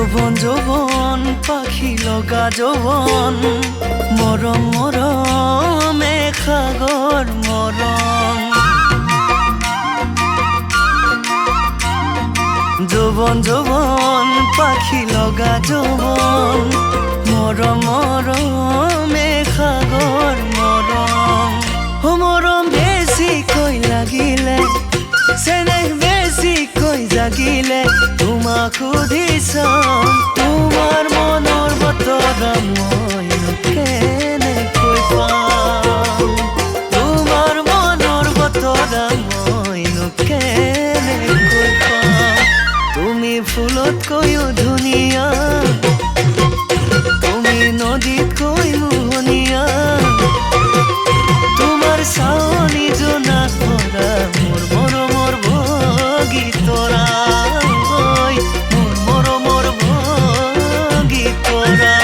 যৌবন যৌবন পাখি লগা যৌবন মরম মরমে সাগর মরম যৌবন যৌবন পাখি লগা যৌবন মরম মরমে সাগর মরম ও মরম বেছিকৈ লাগিলে চেনেহ বেছিকৈ জাগিলে তোমাক সুধি চাম তোমাৰ মনৰ বতৰা মইনো কেনেকৈ পাম তোমাৰ মনৰ বতৰা মইনো কেনেকৈ পাম তুমি ফুলতকৈও ধুনীয়া তুমি নদীতকৈ মোহনীয়া তোমাৰ চাৱনি জোনা ভৰা মোৰ মৰমৰ বগীতৰা মোৰ মৰমৰ বগীতৰা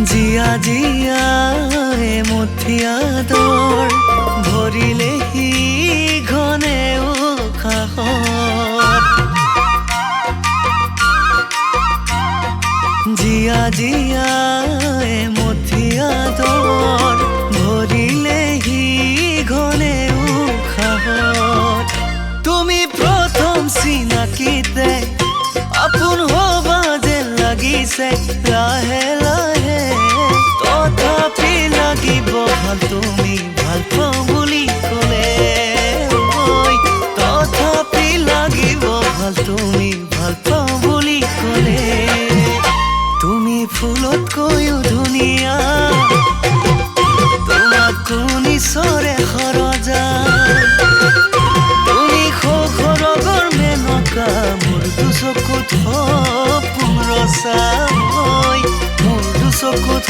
জিয়া জিয়া এমুঠিয়া দৰ ভৰিলেহি ঘনে উশাহত জিয়া জিয়া এমুঠিয়া দৰ ভৰিলেহি ঘনে উশাহত তুমি প্ৰথম চিনাকিতে আপোন হবা যেন লাগিছে লাহে লাহে তথাপি লাগিব ভাল তুমি ভাল পাওঁ বুলি ক'লে তথাপি লাগিব ভাল তুমি ভাল পাওঁ বুলি ক'লে তুমি ফুলতকৈও ধুনীয়া তোমাক কোন ঈশ্বৰে সৰজা তুমি সৰগৰ মেনকা মোৰ দুচকুত সপোন ৰচা মোৰ দুচকুত